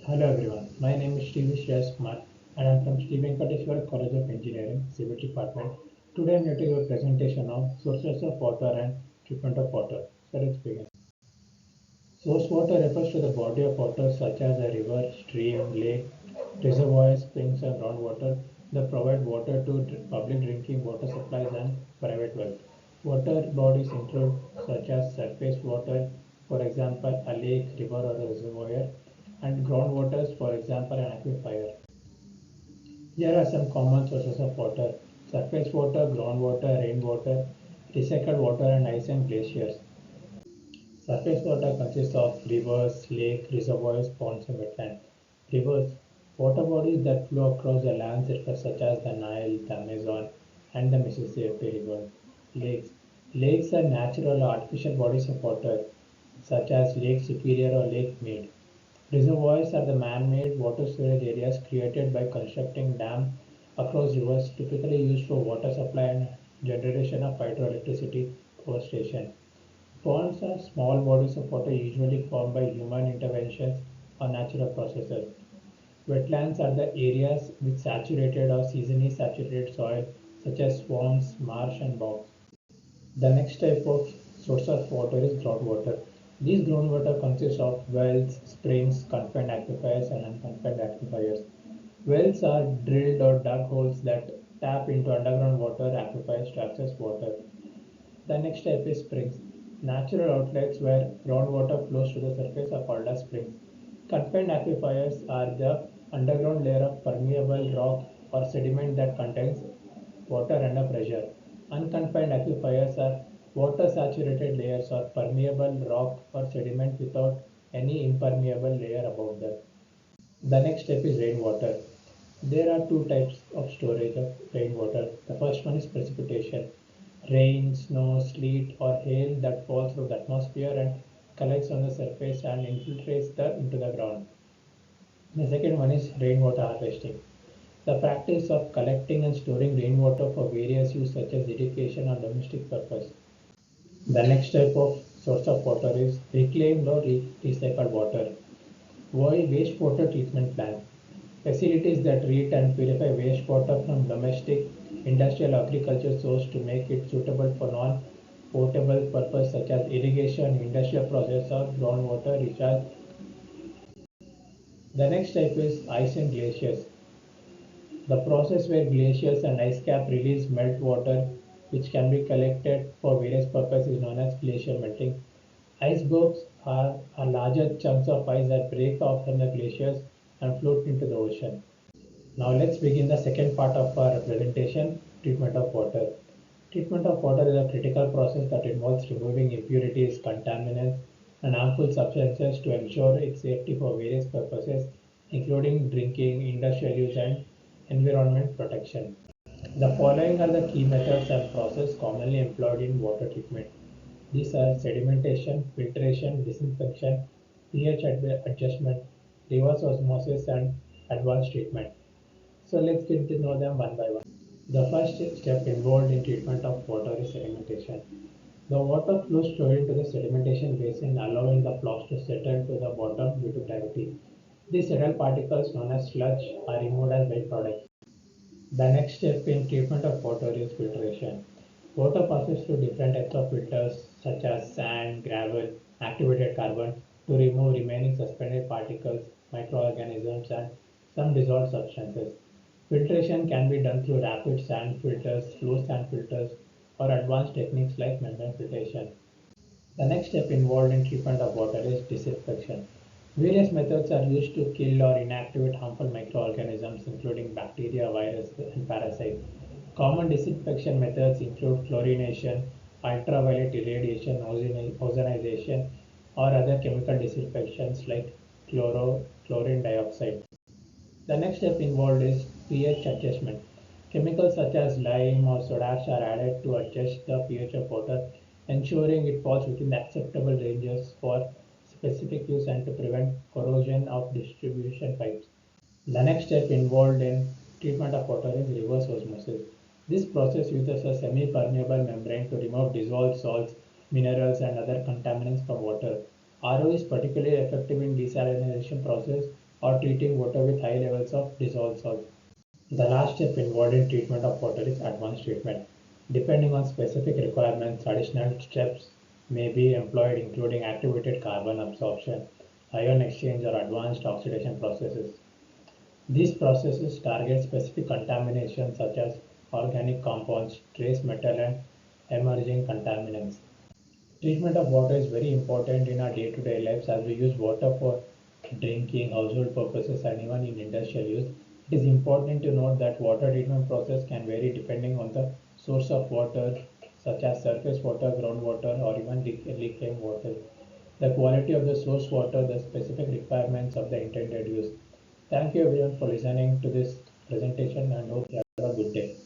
Hello everyone, my name is Shreyas Kumar and I am from Sri Venkateswara College of Engineering, Civil Department. Today I am going to give a presentation of sources of water and treatment of water. So let's begin. Source water refers to the body of water such as a river, stream, lake, reservoirs, springs and groundwater that provide water to public drinking water supplies and private wells. Water bodies include such as surface water, for example a lake, river or a reservoir, and groundwaters, for example an aquifer. Here are some common sources of water: surface water, groundwater, rainwater, recycled water and ice and glaciers. Surface water consists of rivers, lakes, reservoirs, ponds, and wetlands. Rivers, water bodies that flow across the land surface such as the Nile, the Amazon, and the Mississippi River. Lakes. Lakes are natural or artificial bodies of water, such as Lake Superior or Lake Mead. Reservoirs are the man-made water storage areas created by constructing dams across rivers, typically used for water supply and generation of hydroelectricity power station. Ponds are small bodies of water usually formed by human interventions or natural processes. Wetlands are the areas with saturated or seasonally saturated soil, such as swamps, marsh, and bogs. The next type of source of water is groundwater. These groundwater consists of wells, springs, confined aquifers, and unconfined aquifers. Wells are drilled or dug holes that tap into underground water aquifers to access water. The next type is springs. Natural outlets where groundwater flows to the surface are called as springs. Confined aquifers are the underground layer of permeable rock or sediment that contains water under pressure. Unconfined aquifers are water saturated layers or permeable rock or sediment without any impermeable layer above them. The next step is rainwater. There are two types of storage of rainwater. The first one is precipitation. Rain, snow, sleet, or hail that falls from the atmosphere and collects on the surface and infiltrates into the ground. The second one is rainwater harvesting. The practice of collecting and storing rainwater for various use such as irrigation or domestic purpose. The next type of source of water is reclaimed or recycled water. Why wastewater treatment plants? Facilities that treat and purify wastewater from domestic, industrial, agriculture source to make it suitable for non-potable purpose such as irrigation, industrial process or groundwater recharge. The next type is ice and glaciers. The process where glaciers and ice cap release melt water which can be collected for various purposes is known as glacier melting. Icebergs are larger chunks of ice that break off from the glaciers and float into the ocean. Now let's begin the second part of our presentation, treatment of water. Treatment of water is a critical process that involves removing impurities, contaminants, and harmful substances to ensure its safety for various purposes, including drinking, industrial use, and environment protection. The following are the key methods and processes commonly employed in water treatment. These are sedimentation, filtration, disinfection, pH adjustment, reverse osmosis, and advanced treatment. So let's get to know them one by one. The first step involved in treatment of water is sedimentation. The water flows straight into the sedimentation basin, allowing the flocks to settle to the bottom due to gravity. These settled particles, known as sludge, are removed as byproducts. The next step in treatment of water is filtration. Water passes through different types of filters such as sand, gravel, activated carbon to remove remaining suspended particles, microorganisms, and some dissolved substances. Filtration can be done through rapid sand filters, slow sand filters, or advanced techniques like membrane filtration. The next step involved in treatment of water is disinfection. Various methods are used to kill or inactivate harmful microorganisms, including bacteria, viruses, and parasites. Common disinfection methods include chlorination, ultraviolet irradiation, ozonization, or other chemical disinfections like chlorine dioxide. The next step involved is pH adjustment. Chemicals such as lime or soda ash are added to adjust the pH of water, ensuring it falls within the acceptable ranges for specific use and to prevent corrosion of distribution pipes. The next step involved in treatment of water is reverse osmosis. This process uses a semi-permeable membrane to remove dissolved salts, minerals, and other contaminants from water. RO is particularly effective in desalination process or treating water with high levels of dissolved salt. The last step involved in treatment of water is advanced treatment. Depending on specific requirements, additional steps may be employed including activated carbon absorption, ion exchange or advanced oxidation processes. These processes target specific contamination such as organic compounds, trace metal and emerging contaminants. Treatment of water is very important in our day-to-day lives as we use water for drinking, household purposes, and even in industrial use. It is important to note that water treatment process can vary depending on the source of water, such as surface water, groundwater, or even reclaimed water. The quality of the source water, the specific requirements of the intended use. Thank you everyone for listening to this presentation and hope you have a good day.